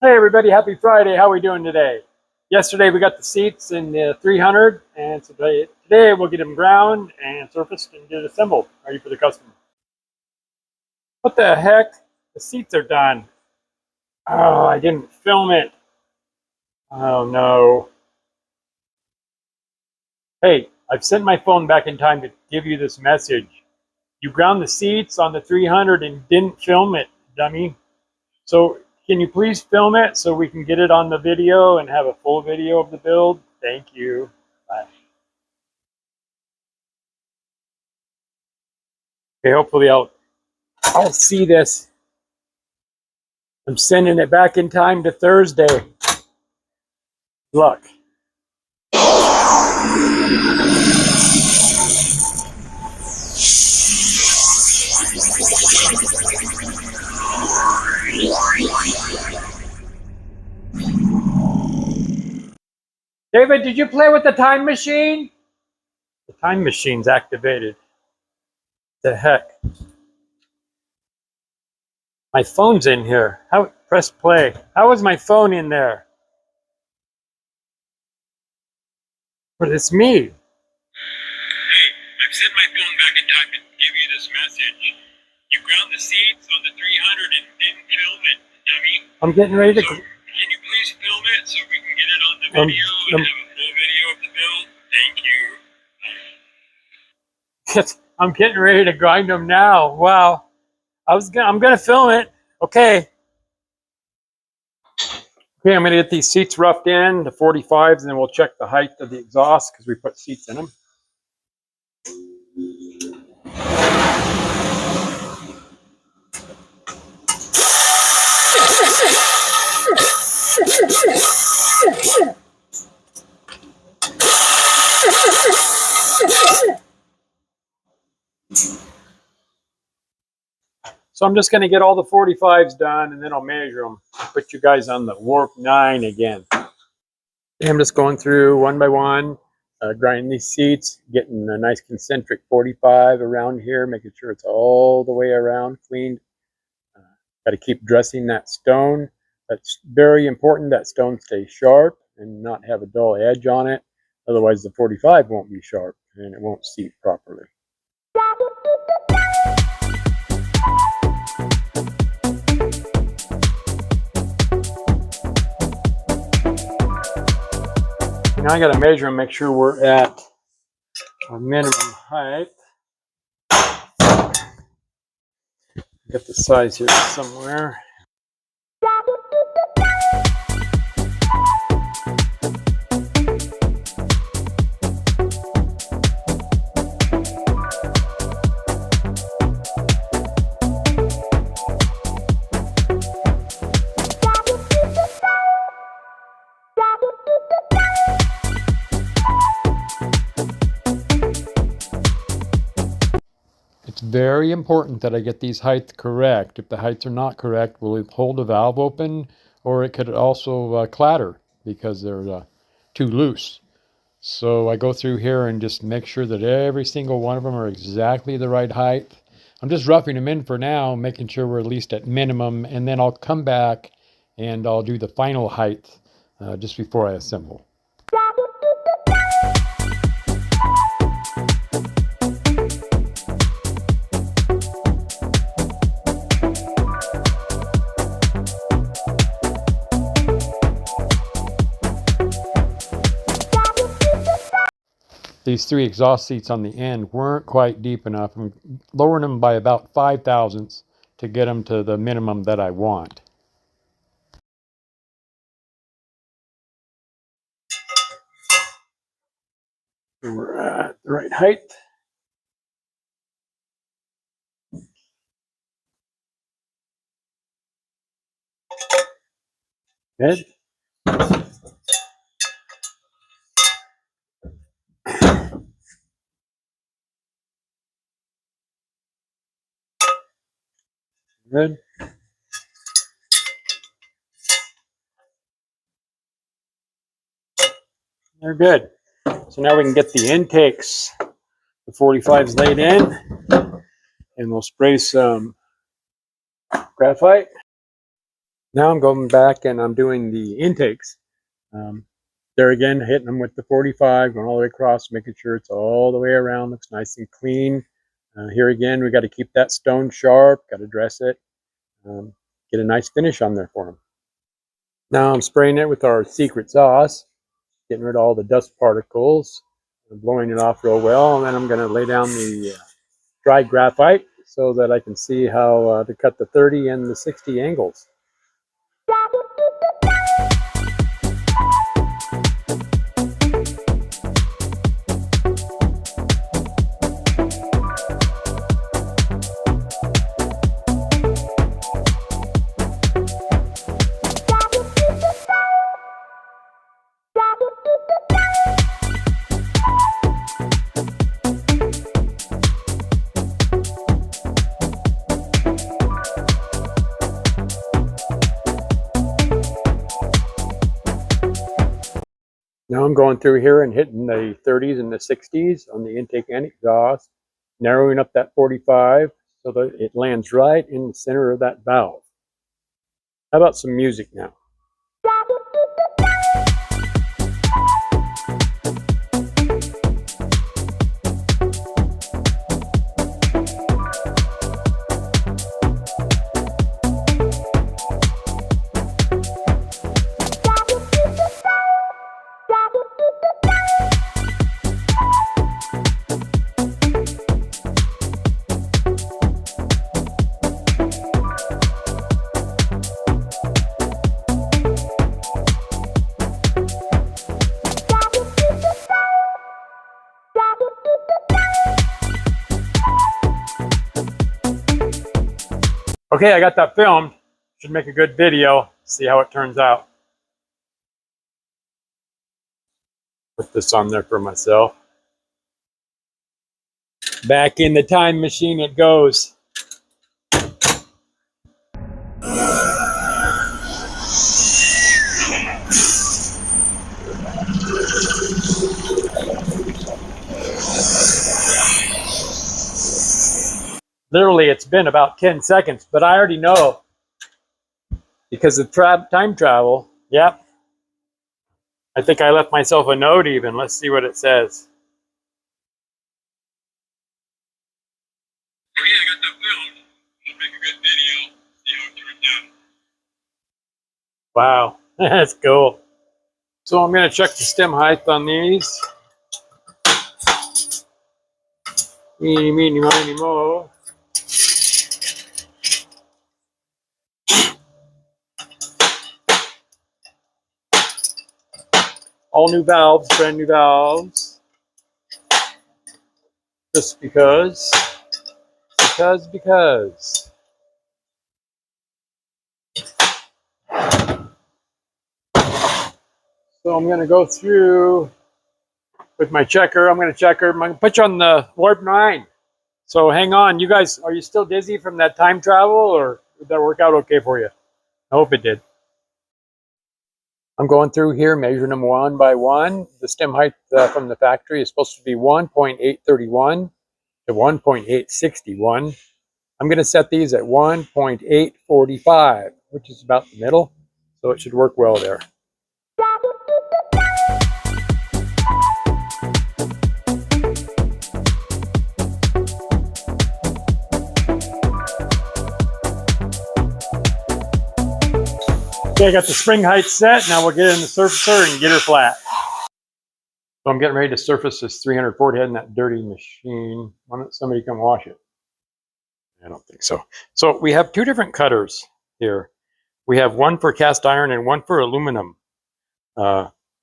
Hey everybody, happy Friday. How are we doing today? Yesterday we got the seats in the 300 and today we'll get them ground and surfaced and get assembled, ready for the customer. What the heck? The seats are done. Oh, I didn't film it. Oh no. Hey, I've sent my phone back in time to give you this message. You ground the seats on the 300 and didn't film it, dummy. So can you please film it so we can get it on the video and have a full video of the build? Thank you. Bye. Okay, hopefully I'll see this. I'm sending it back in time to Thursday. Good luck. David, did you play with the time machine? The time machine's activated. The heck? My phone's in here. How? Press play. How is my phone in there? But it's me. Hey, I've sent my phone back in time to give you this message. You ground the seats on the 300 and didn't film it, dummy. I'm getting ready to... So, can you please film it so we can get it on the video and have a full video of the build? Thank you. I'm getting ready to grind them now. Wow. I'm gonna film it. Okay. Okay, I'm gonna get these seats roughed in, the 45s, and then we'll check the height of the exhaust because we put seats in them. So I'm just going to get all the 45s done and then I'll measure them. Put you guys on the warp 9 again. I'm just going through one by one, grinding these seats, getting a nice concentric 45 around here, making sure it's all the way around cleaned. Got to keep dressing that stone. That's very important that stone stays sharp and not have a dull edge on it. Otherwise the 45 won't be sharp and it won't seat properly. Now I got to measure and make sure we're at our minimum height. Get the size here somewhere. It's very important that I get these heights correct. If the heights are not correct, we'll hold the valve open, or it could also clatter because they're too loose. So I go through here and just make sure that every single one of them are exactly the right height. I'm just roughing them in for now, making sure we're at least at minimum, and then I'll come back and I'll do the final height just before I assemble. These 3 exhaust seats on the end weren't quite deep enough. I'm lowering them by about 5 thousandths to get them to the minimum that I want. We're at the right height. Good. Good. They're good. So now we can get the intakes, the 45s laid in, and we'll spray some graphite. Now I'm going back and I'm doing the intakes. There again, hitting them with the 45, going all the way across, making sure it's all the way around, looks nice and clean. Here again, we got to keep that stone sharp, got to dress it, get a nice finish on there for them. Now I'm spraying it with our secret sauce, getting rid of all the dust particles, blowing it off real well, and then I'm going to lay down the dry graphite so that I can see how to cut the 30 and the 60 angles. Now I'm going through here and hitting the 30s and the 60s on the intake and exhaust, narrowing up that 45 so that it lands right in the center of that valve. How about some music now? Okay, I got that filmed. Should make a good video. See how it turns out. Put this on there for myself. Back in the time machine it goes. Literally, it's been about 10 seconds, but I already know because of time travel. Yep. I think I left myself a note even. Let's see what it says. Okay, I got that filmed. Should make a good video. See how it turns out. Wow, that's cool. So I'm going to check the stem height on these. Eeny, meeny, miny, mo. All new valves, brand new valves. Just because. So I'm going to go through with my checker. I'm going to checker. I'm going to put you on the warp 9. So hang on. You guys, are you still dizzy from that time travel, or did that work out okay for you? I hope it did. I'm going through here, measuring them one by one. The stem height from the factory is supposed to be 1.831 to 1.861. I'm going to set these at 1.845, which is about the middle, so it should work well there. Okay, I got the spring height set. Now we'll get it in the surfacer and get her flat. So I'm getting ready to surface this 340 head in that dirty machine. Why don't somebody come wash it? I don't think so. So we have two different cutters here. We have one for cast iron and one for aluminum.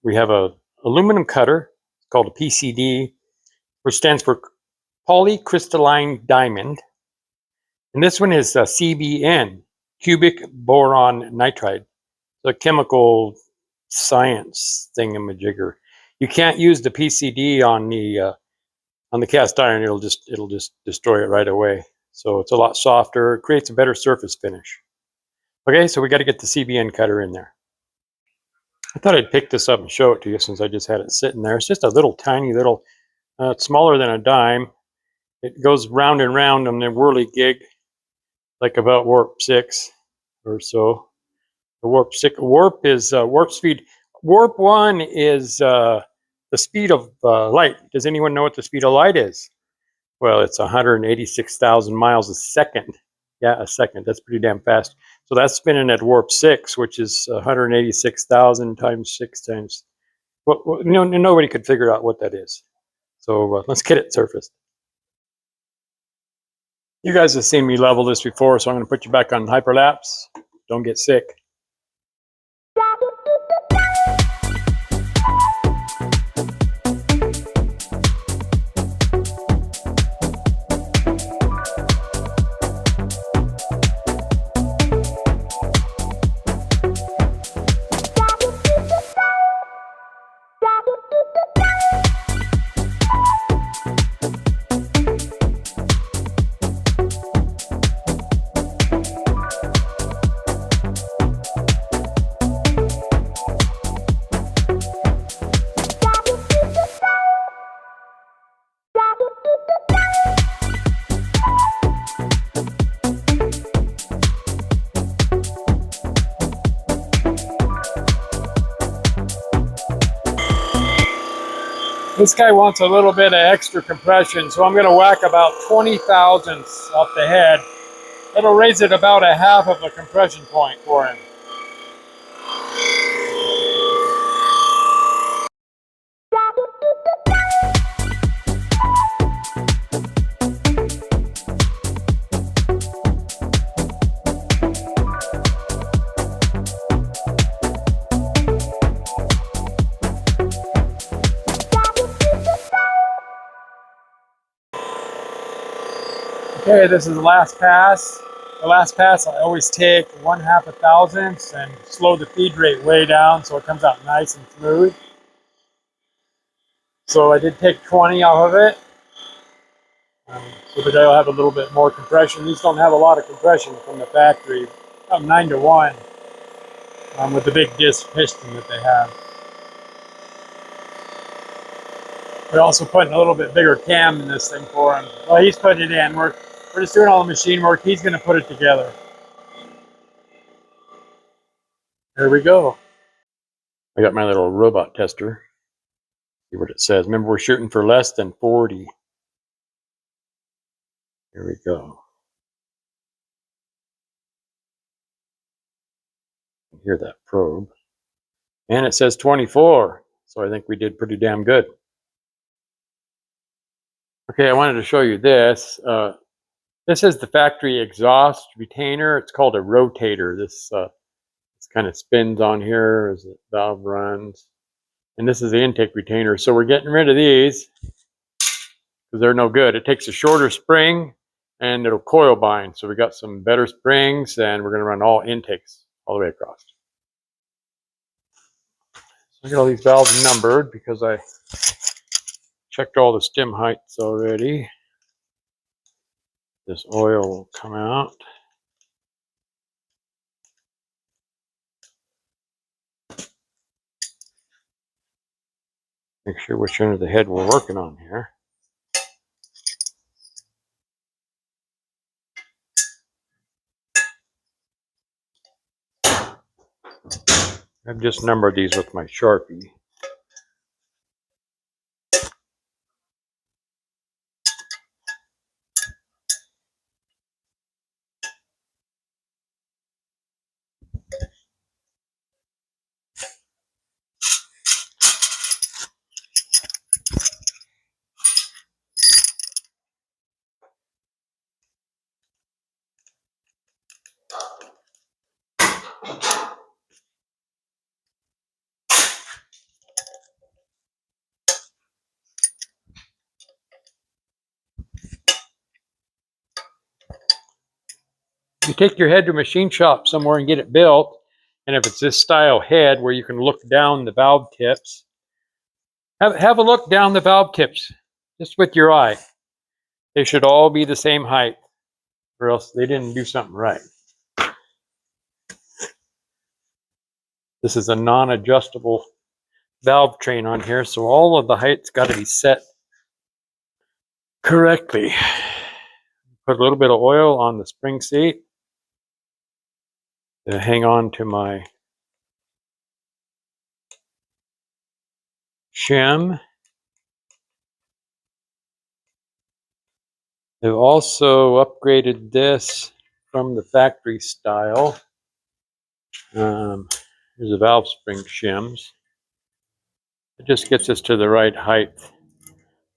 We have a aluminum cutter called a PCD, which stands for polycrystalline diamond. And this one is a CBN, cubic boron nitride. It's a chemical science thingamajigger. You can't use the PCD on the cast iron. It'll just destroy it right away. So it's a lot softer. It creates a better surface finish. Okay, so we got to get the CBN cutter in there. I thought I'd pick this up and show it to you since I just had it sitting there. It's just a little tiny little, it's smaller than a dime. It goes round and round on the whirly gig, like about warp 6 or so. The warp six. Warp is warp speed. Warp 1 is the speed of light. Does anyone know what the speed of light is? Well, it's 186,000 miles a second. Yeah, a second. That's pretty damn fast. So that's spinning at warp 6, which is 186,000 times 6 times. Well, nobody could figure out what that is. So let's get it surfaced. You guys have seen me level this before, so I'm going to put you back on hyperlapse. Don't get sick. This guy wants a little bit of extra compression, so I'm going to whack about 20 thousandths off the head. That'll raise it about a half of a compression point for him. Okay, this is the last pass. The last pass, I always take 1/2 a thousandths and slow the feed rate way down so it comes out nice and smooth. So I did take 20 off of it. So the guy will have a little bit more compression. These don't have a lot of compression from the factory. About 9-to-1 with the big disc piston that they have. We're also putting a little bit bigger cam in this thing for him. Well, he's putting it in. We're just doing all the machine work. He's going to put it together. There we go. I got my little robot tester. See what it says. Remember, we're shooting for less than 40. Here we go. You hear that probe. And it says 24. So I think we did pretty damn good. Okay, I wanted to show you this. This is the factory exhaust retainer. It's called a rotator. This kind of spins on here as the valve runs. And this is the intake retainer. So we're getting rid of these because they're no good. It takes a shorter spring and it'll coil bind. So we got some better springs and we're going to run all intakes all the way across. So I got all these valves numbered because I checked all the stem heights already. This oil will come out. Make sure which end of the head we're working on here. I've just numbered these with my Sharpie. You take your head to a machine shop somewhere and get it built, and if it's this style head where you can look down the valve tips, have a look down the valve tips just with your eye. They should all be the same height, or else they didn't do something right. This is a non-adjustable valve train on here, so all of the height's got to be set correctly. Put a little bit of oil on the spring seat to hang on to my shim. They've also upgraded this from the factory style. Here's the valve spring shims. It just gets us to the right height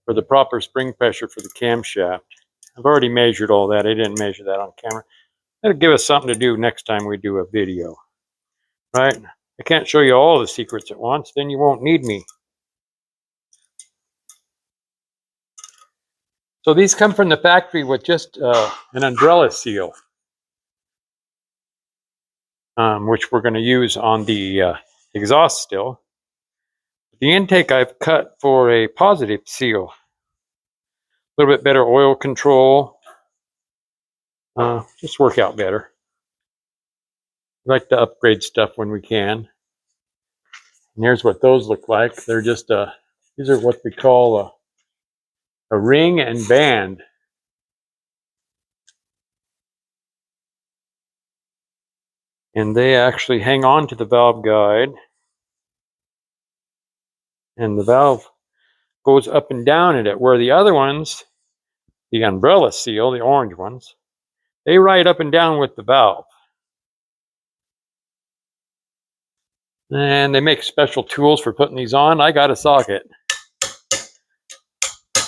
for the proper spring pressure for the camshaft. I've already measured all that. I didn't measure that on camera. That'll give us something to do next time we do a video, right? I can't show you all the secrets at once, then you won't need me. So these come from the factory with just an umbrella seal, which we're going to use on the exhaust still. The intake I've cut for a positive seal. A little bit better oil control. Just work out better. I like to upgrade stuff when we can. And here's what those look like. They're just these are what we call a ring and band. And they actually hang on to the valve guide. And the valve goes up and down in it, where the other ones, the umbrella seal, the orange ones, they ride up and down with the valve. And they make special tools for putting these on. I got a socket.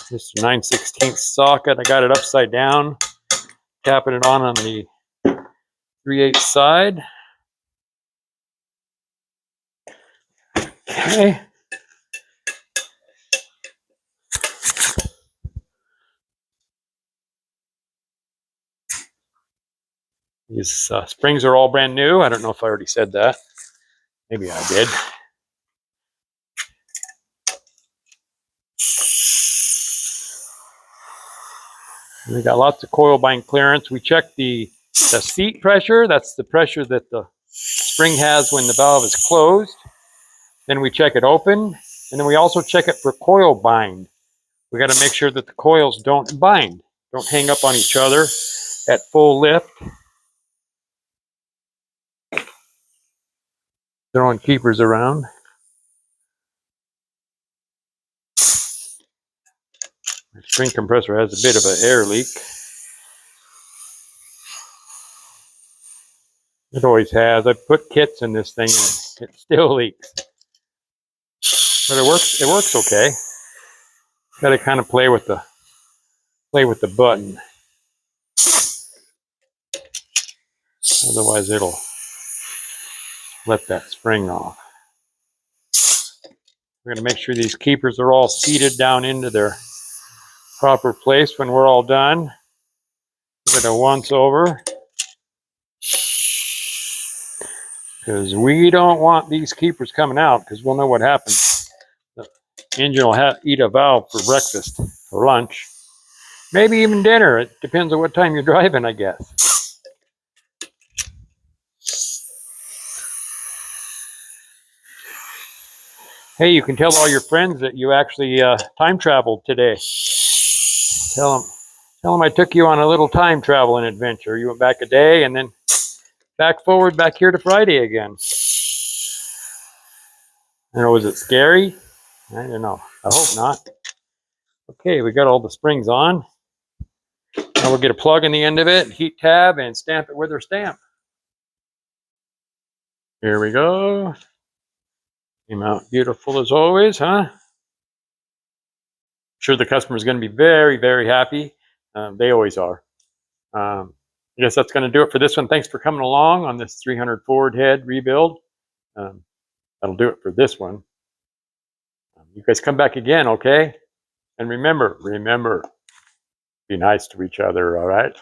This 9/16 socket. I got it upside down, tapping it on the 3/8 side. Okay. These springs are all brand new. I don't know if I already said that. Maybe I did. We got lots of coil bind clearance. We check the seat pressure. That's the pressure that the spring has when the valve is closed. Then we check it open. And then we also check it for coil bind. We got to make sure that the coils don't bind, don't hang up on each other at full lift. Throwing keepers around. The spring compressor has a bit of an air leak. It always has. I put kits in this thing and it still leaks. But it works okay. Got to kind of play with the button. Otherwise it'll let that spring off. We're going to make sure these keepers are all seated down into their proper place when we're all done. Give it a once over. Because we don't want these keepers coming out, because we'll know what happens. The engine will eat a valve for breakfast or lunch. Maybe even dinner. It depends on what time you're driving, I guess. Hey, you can tell all your friends that you actually time traveled today. Tell them I took you on a little time traveling adventure. You went back a day and then back forward back here to Friday again. I don't know, was it scary? I don't know. I hope not. Okay, we got all the springs on. Now we'll get a plug in the end of it, heat tab, and stamp it with our stamp. Here we go. Came out beautiful as always, huh? Sure, the customer is going to be very, very happy. They always are. I guess that's going to do it for this one. Thanks for coming along on this 300 Ford head rebuild. That'll do it for this one. You guys come back again, okay? And remember, be nice to each other, all right?